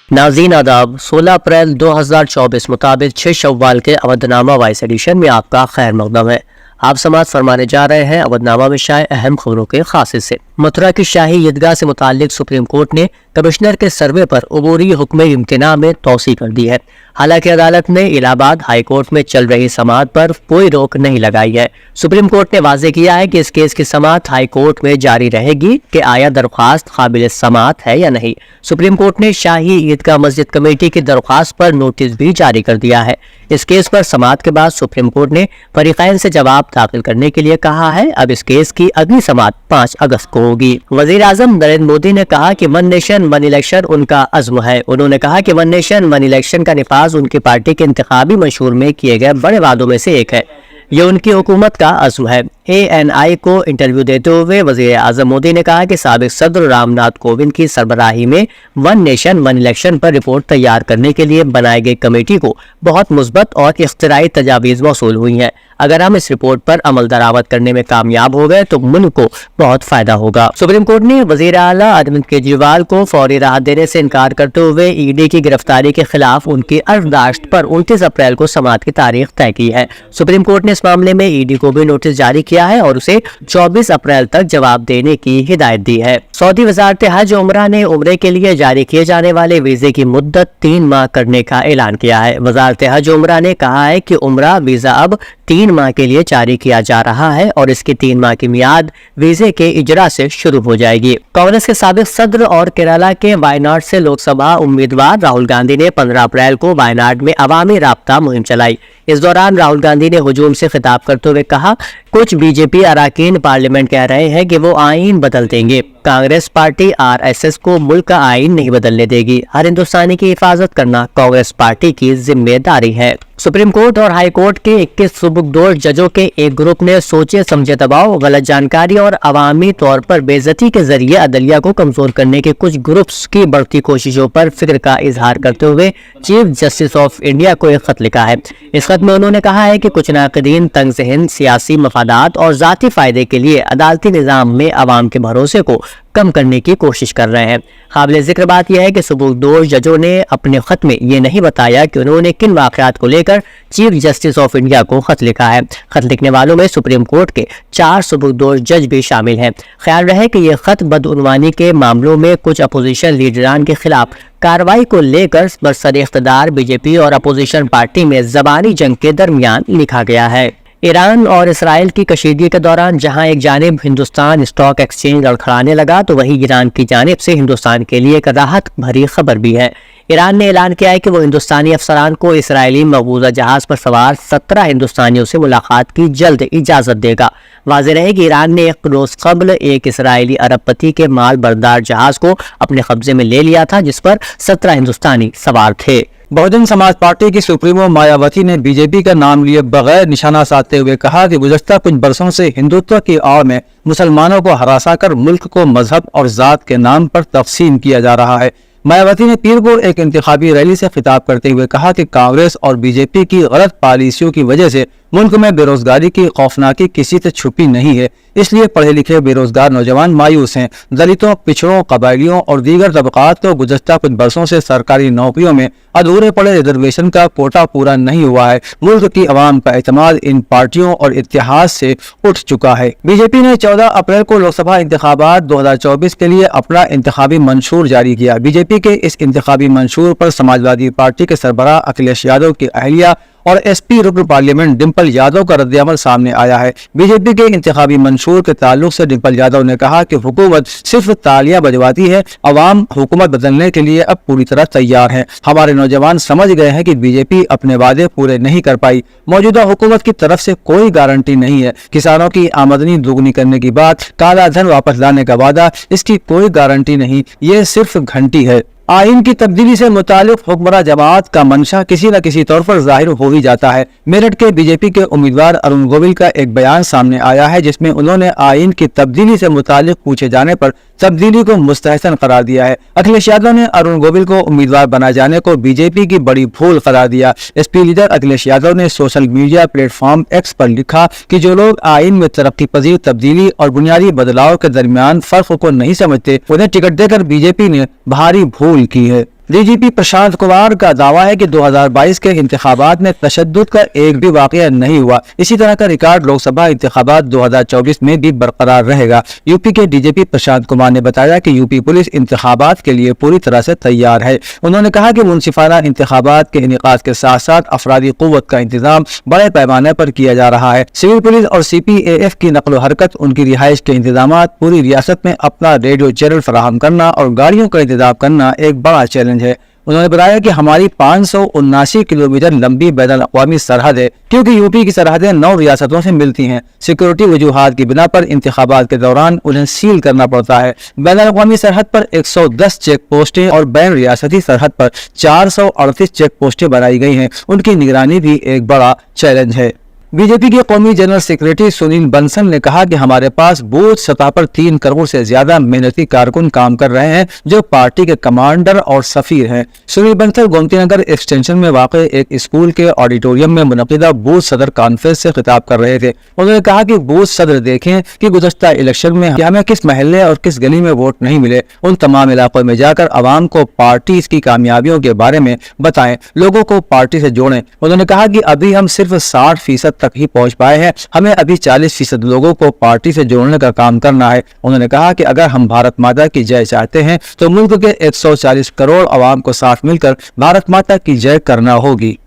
नाज़रीन आदाब, 16 अप्रैल 2024 मुताबिक 6 शव्वाल के अवधनामा वॉइस एडिशन में आपका खैर मक़दम है। आप समाअत फरमाने जा रहे हैं अवधनामा में शाये अहम खबरों के खास हिस्से। मथुरा की शाही ईदगाह से मुताल्लिक सुप्रीम कोर्ट ने कमिश्नर के सर्वे पर अबूरी हुक्म इम्तिना में तौसी कर दी है। हालांकि अदालत ने इलाहाबाद हाई कोर्ट में चल रही समाअत पर कोई रोक नहीं लगाई है। सुप्रीम कोर्ट ने वाज़ेह किया है कि इस केस की समाअत हाई कोर्ट में जारी रहेगी कि आया दरख्वास्त काबिल समाअत है या नहीं। सुप्रीम कोर्ट ने शाही ईदगाह मस्जिद कमेटी की दरख्वास्त पर नोटिस भी जारी कर दिया है। इस केस पर समाअत के बाद सुप्रीम कोर्ट ने फरीक़ैन से जवाब दाखिल करने के लिए कहा है। अब इस केस की अगली समाअत 5 अगस्त को होगी। वज़ीर आज़म नरेंद्र मोदी ने कहा कि वन नेशन वन इलेक्शन उनका अज़्म है। उन्होंने कहा कि वन नेशन वन इलेक्शन का निफाज उनकी पार्टी के इंतखाबी मंशूर में किए गए बड़े वादों में से एक है। ये उनकी हुकूमत का अज़्म है। ANI को इंटरव्यू देते हुए वज़ीर आज़म मोदी ने कहा कि साबिक़ सदर रामनाथ कोविंद की सरबराही में वन नेशन वन इलेक्शन पर रिपोर्ट तैयार करने के लिए बनाई गई कमेटी को बहुत मुस्बत और इख्तिराई तजावीज़ मौसूल हुई हैं। अगर हम इस रिपोर्ट पर अमल दरामद करने में कामयाब हो गए तो मुल्क को बहुत फायदा होगा। सुप्रीम कोर्ट ने वज़ीर आला अरविंद केजरीवाल को फौरी राहत देने से इनकार करते हुए ED की गिरफ्तारी के खिलाफ उनकी अर्जदाश्त पर 29 अप्रैल को समाअत की तारीख तय की है। सुप्रीम कोर्ट ने इस मामले में ED को भी नोटिस जारी किया है और उसे 24 अप्रैल तक जवाब देने की हिदायत दी है। सऊदी वज़ारत हज उम्रा ने उम्रे के लिए जारी किए जाने वाले वीजे की मुद्दत 3 माह करने का ऐलान किया है। वज़ारत हज उम्रा ने कहा है कि उम्रा वीजा अब 3 माह के लिए जारी किया जा रहा है और इसकी 3 माह की मियाद वीजे के इजरा से शुरू हो जाएगी। कांग्रेस के साबिक़ सदर और केरला के वायनाड से लोकसभा उम्मीदवार राहुल गांधी ने 15 अप्रैल को वायनाड में अवामी राब्ता मुहिम चलाई। इस दौरान राहुल गांधी ने हुजूम से खिताब करते हुए कहा, कुछ बीजेपी अरकान पार्लियामेंट कह रहे हैं कि वो आईन बदल देंगे। कांग्रेस पार्टी RSS को मुल्क का आईन नहीं बदलने देगी। हर हिंदुस्तानी की हिफाजत करना कांग्रेस पार्टी की जिम्मेदारी है। सुप्रीम कोर्ट और हाई कोर्ट के 21 सुबुकदोश जजों के एक ग्रुप ने सोचे समझे दबाव, गलत जानकारी और अवामी तौर पर बेइज्जती के जरिए अदलिया को कमजोर करने के कुछ ग्रुप्स की बढ़ती कोशिशों पर फिक्र का इजहार करते हुए चीफ जस्टिस ऑफ इंडिया को एक खत लिखा है। इस खत में उन्होंने कहा है कि कुछ नाक़दीन तंग ज़हन सियासी मफादात और ज़ाती फ़ायदे के लिए अदालती निज़ाम में अवाम के भरोसे को कम करने की कोशिश कर रहे हैं। काबिल ज़िक्र बात यह है कि सुबुकदोश जजों ने अपने खत में ये नहीं बताया कि उन्होंने किन वाक़यात को लेकर चीफ जस्टिस ऑफ इंडिया को खत लिखा है। खत लिखने वालों में सुप्रीम कोर्ट के 4 सुबुकदोश जज भी शामिल हैं। ख्याल रहे कि यह खत बदउनवानी के मामलों में कुछ अपोजिशन लीडरान के खिलाफ कार्रवाई को लेकर बरसर इख्तिदार बीजेपी और अपोजिशन पार्टी में ज़बानी जंग के दरमियान लिखा गया है। ईरान और इसराइल की कशीदगी के दौरान जहां एक जानिब हिंदुस्तान स्टॉक एक्सचेंज लड़खड़ाने लगा तो वहीं ईरान की जानिब से हिंदुस्तान के लिए एक राहत भरी खबर भी है। ईरान ने ऐलान किया है कि वो हिंदुस्तानी अफसरान को इसराइली मकबूजा जहाज पर सवार 17 हिंदुस्तानियों से मुलाकात की जल्द इजाज़त देगा। वाज़ेह रहे कि ईरान ने एक रोज़ कबल एक इसराइली अरबपति के माल बरदार जहाज को अपने कब्जे में ले लिया था जिस पर 17 हिंदुस्तानी सवार थे। बहुजन समाज पार्टी की सुप्रीमो मायावती ने बीजेपी का नाम लिए बगैर निशाना साधते हुए कहा कि गुज़श्ता कुछ बरसों से हिंदुत्व की आड़ में मुसलमानों को हरासा कर मुल्क को मजहब और ज़ात के नाम पर तक़सीम किया जा रहा है। मायावती ने पीर को एक इंतखाबी रैली से खिताब करते हुए कहा कि कांग्रेस और बीजेपी की गलत पॉलिसियों की वजह से मुल्क में बेरोजगारी की खौफनाकी किसी से छुपी नहीं है। इसलिए पढ़े लिखे बेरोजगार नौजवान मायूस हैं। दलितों, पिछड़ों, कबायलियों और दीगर तबकात को गुज़श्ता कुछ बरसों से सरकारी नौकरियों में अधूरे पड़े रिजर्वेशन का कोटा पूरा नहीं हुआ है। मुल्क की आवाम का एतमाद इन पार्टियों और इत्तेहाद से उठ चुका है। बीजेपी ने 14 अप्रैल को लोकसभा इंतखाबात 2024 के लिए अपना इंतखाबी मंशूर जारी किया। बीजेपी के इस इंतखाबी मंशूर पर समाजवादी पार्टी के सरबराह अखिलेश यादव की अहलिया और SP रुकन पार्लियामेंट डिम्पल यादव का रद्द-ए-अमल सामने आया है। बीजेपी के इंतखाबी मंशूर के ताल्लुक से डिम्पल यादव ने कहा कि हुकूमत सिर्फ तालियां बजवाती है, अवाम हुकूमत बदलने के लिए अब पूरी तरह तैयार है। हमारे नौजवान समझ गए हैं कि बीजेपी अपने वादे पूरे नहीं कर पाई। मौजूदा हुकूमत की तरफ से कोई गारंटी नहीं है। किसानों की आमदनी दोगुनी करने की बात, काला धन वापस लाने का वादा, इसकी कोई गारंटी नहीं, ये सिर्फ घंटी है। आइन की तब्दीली से मुतालिक हुक्मरान जमात का मंशा किसी न किसी तौर पर जाहिर हो ही जाता है। मेरठ के बीजेपी के उम्मीदवार अरुण गोविल का एक बयान सामने आया है जिसमें उन्होंने आइन की तब्दीली से मुतालिक पूछे जाने पर तब्दीली को मुस्तहसन करार दिया है। अखिलेश यादव ने अरुण गोविल को उम्मीदवार बनाए जाने को बीजेपी की बड़ी भूल करार दिया। SP लीडर अखिलेश यादव ने सोशल मीडिया प्लेटफॉर्म X पर लिखा कि जो लोग आइन में तरक्की पजीर तब्दीली और बुनियादी बदलाव के दरमियान फर्क को नहीं समझते, उन्हें टिकट देकर बीजेपी ने भारी भूल की है। DGP प्रशांत कुमार का दावा है कि 2022 के इंतखाबात में तशद्दुद का एक भी वाकया नहीं हुआ। इसी तरह का रिकॉर्ड लोकसभा इंतखाबात 2024 में भी बरकरार रहेगा। यूपी के DGP प्रशांत कुमार ने बताया कि यूपी पुलिस इंतखाबात के लिए पूरी तरह से तैयार है। उन्होंने कहा कि मुनसिफाना इंतखाबात के इनेकाद के साथ साथ अफरादी कुव्वत का इंतजाम बड़े पैमाने पर किया जा रहा है। सिविल पुलिस और CPAF की नकलो हरकत, उनकी रिहाइश के इंतजाम, पूरी रियासत में अपना रेडियो चैनल फराहम करना और गाड़ियों का इंतजाम करना एक बड़ा चैलेंज है। उन्होंने बताया कि हमारी 579 किलोमीटर लंबी बैनुल-अक़वामी सरहद है, क्योंकि यूपी की सरहदें 9 रियासतों से मिलती हैं। सिक्योरिटी वजूहात की बिना पर इंतखाबात के दौरान उन्हें सील करना पड़ता है। बैनुल-अक़वामी सरहद पर 110 चेक पोस्टें और बैन रियासती सरहद पर 438 चेक पोस्टें बनाई गई हैं। उनकी निगरानी भी एक बड़ा चैलेंज है। बीजेपी के कौमी जनरल सेक्रेटरी सुनील बंसल ने कहा कि हमारे पास बूथ सतह पर 3 करोड़ से ज्यादा मेहनती कारकुन काम कर रहे हैं, जो पार्टी के कमांडर और सफीर हैं। सुनील बंसल गोमती नगर एक्सटेंशन में वाक़ एक स्कूल के ऑडिटोरियम में मुनक़िदा बूथ सदर कॉन्फ्रेंस से खिताब कर रहे थे। उन्होंने कहा कि बूथ सदर देखें कि गुज़श्ता इलेक्शन में हमें किस महल्ले और किस गली में वोट नहीं मिले। उन तमाम इलाकों में जाकर आवाम को पार्टी की कामयाबियों के बारे में बताएं, लोगों को पार्टी से जोड़ें। उन्होंने कहा कि अभी हम सिर्फ 60% तक ही पहुंच पाए हैं, हमें अभी 40% लोगों को पार्टी से जोड़ने का काम करना है। उन्होंने कहा कि अगर हम भारत माता की जय चाहते हैं तो मुल्क के 140 करोड़ अवाम को साथ मिलकर भारत माता की जय करना होगी।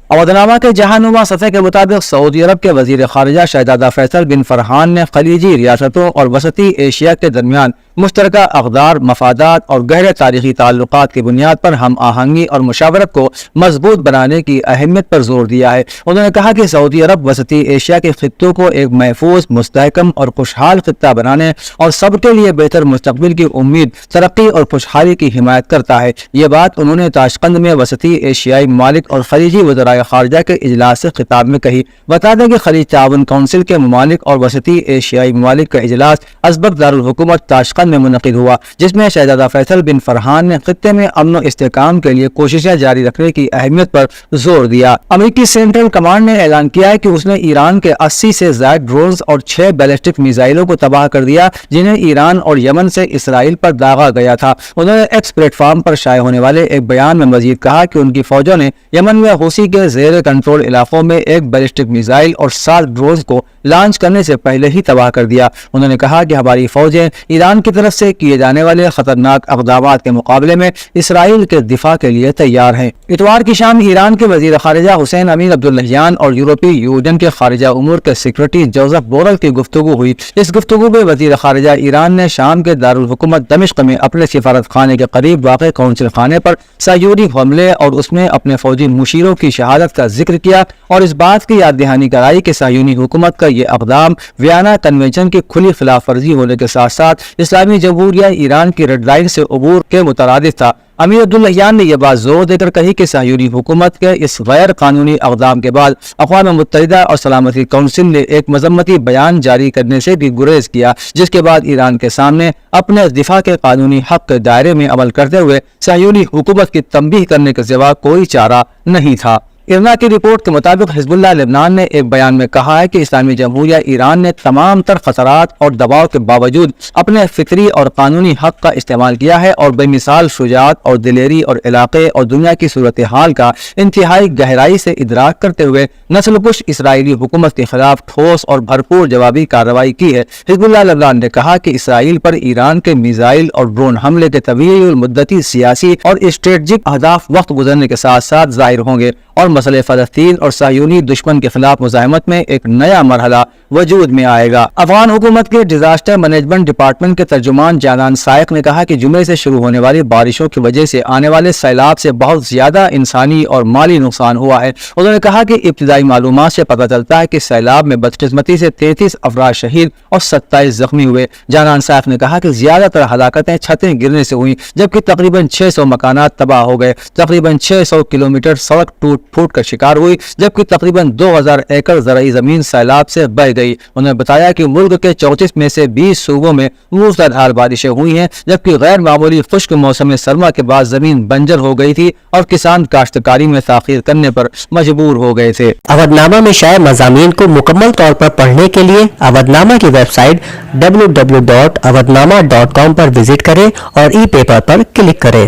अवधनामा के जहानुमा सतह के मुताबिक सऊदी अरब के वजीर खारिजा शहजादा फैसल बिन फरहान ने खलीजी रियासतों और वसती एशिया के दरमियान मुश्तरका अक़दार, मफादात और गहरे तारीखी ताल्लुकात की बुनियाद पर हम आहंगी और मुशावरत को मजबूत बनाने की अहमियत पर जोर दिया है। उन्होंने कहा कि सऊदी अरब वसती एशिया के खित्तों को एक महफूज, मुस्तहकम और खुशहाल खित्ता बनाने और सबके लिए बेहतर मुस्तकबिल की उम्मीद, तरक्की और खुशहाली की हिमायत करता है। ये बात उन्होंने ताशकंद में वसती एशियाई ममालिक और खलीजी वज़राए खारजा के इजलास से खिताब में कही। बता दें कि खलीज ताउन काउंसिल के ममालिक और वसती एशियाई ममालिक का इजलास अजबक दारुल हुकूमत ताशकंद में मुनक़िद हुआ, जिसमें शहजादा फैसल बिन फरहान ने खित्ते में अमन और इस्तेहकाम के लिए कोशिशें जारी रखने की अहमियत पर जोर दिया। अमेरिकी सेंट्रल कमांड ने ऐलान किया है कि उसने ईरान के 80 से ज़ायद ड्रोन्स और 6 बैलिस्टिक मिसाइलों को तबाह कर दिया, जिन्हें ईरान और यमन से इसराइल पर दागा गया था। उन्होंने एक्स प्लेटफॉर्म पर शाये होने वाले एक बयान में मजीद कहा कि उनकी फौजों ने यमन में हूसी के ज़ेर कंट्रोल इलाकों में एक बैलिस्टिक मिसाइल और 7 ड्रोन्स को लॉन्च करने से पहले ही तबाह कर दिया। उन्होंने कहा कि हमारी फौजें ईरान की तरफ से किए जाने वाले खतरनाक इक़दामात के मुकाबले में इसराइल के दिफा के लिए तैयार हैं। इतवार की शाम ईरान के वज़ीर ख़ारिजा हुसैन अमीर अब्दुल्लाहियान और यूरोपीय यूनियन के खारिजा उमूर के सेक्रेटरी जोसेफ बोरेल की गुफ्तगू हुई। इस गुफ्तगू में वज़ीर ख़ारिजा ईरान ने शाम के दारुल हुकूमत दमिश्क में अपने सिफारत खाने के करीब वाक़ कौंसिल खाने पर सायूनी हमले और उसमें अपने फौजी मुशीरों की शहादत का जिक्र किया और इस बात की याद दहानी कराई कि सायूनी हुकूमत का ये इक़दाम वियना कन्वेंशन की खुली खिलाफ वर्जी होने के साथ साथ इस्लामी जमहूरिया ईरान की रेड लाइन से अबूर के मुतरादिफ था। अमीर अब्दुल्लाहियान ने यह बात जोर देकर कही कि सायूनी हुकूमत के इस गैर कानूनी इक़दाम के बाद अक़वाम मुत्तहिदा और सलामती कौंसिल ने एक मजम्मती बयान जारी करने से भी गुरेज किया, जिसके बाद ईरान के सामने अपने दिफा के कानूनी हक के दायरे में अमल करते हुए सायूनी हुकूमत की तंबीह करने के सिवा कोई चारा नहीं था। इरना की रिपोर्ट के मुताबिक हिजबुल्लाह लेबनान ने एक बयान में कहा है कि इस्लामी जमहूरिया ईरान ने तमाम तर खतरात और दबाव के बावजूद अपने फितरी और कानूनी हक का इस्तेमाल किया है और बेमिसाल शुजाअत और दिलेरी और इलाके और दुनिया की सूरत हाल का इंतहाई गहराई से इदराक करते हुए नस्लकुश इसराइली हुकूमत के खिलाफ ठोस और भरपूर जवाबी कार्रवाई की है। हिजबुल्लाह लेबनान ने कहा कि इसराइल पर ईरान के मिसाइल और ड्रोन हमले के तवील मुद्दती सियासी और स्ट्रेटजिक अहदाफ वक्त गुजरने के साथ साथ जाहिर होंगे और मसले फ़लस्तीन और सायूनी दुश्मन के खिलाफ मुज़ाहमत में एक नया मरहला वजूद में आएगा। अफगान हुकूमत के डिजास्टर मैनेजमेंट डिपार्टमेंट के तर्जुमान जानान साइक ने कहा कि जुमे से शुरू होने वाली बारिशों की वजह से आने वाले सैलाब से बहुत ज्यादा इंसानी और माली नुकसान हुआ है। उन्होंने कहा कि इब्तिदाई मालूमात से पता चलता है कि सैलाब में बदकिस्मती से 33 अफराद शहीद और 27 जख्मी हुए। जानान साइक ने कहा कि ज्यादातर हलाकतें छतें गिरने से हुई, जबकि तकरीबन 600 मकानात तबाह हो गए। तकरीबन 600 किलोमीटर सड़क टूट फूट का शिकार हुई, जबकि तकरीबन 2000 एकड़ ज़राई जमीन सैलाब से बह गई। उन्होंने बताया कि मुल्क के 34 में से 20 सूबों में मूसलाधार बारिशें हुई हैं, जबकि गैर मामूली खुश्क मौसम सरमा के बाद जमीन बंजर हो गई थी और किसान काश्तकारी में ताखीर करने पर मजबूर हो गए थे। अवधनामा में शाये मज़ामीन को मुकम्मल तौर पर पढ़ने के लिए अवधनामा की वेबसाइट www.awadhnama.com पर विजिट करें और ई पेपर पर क्लिक करें।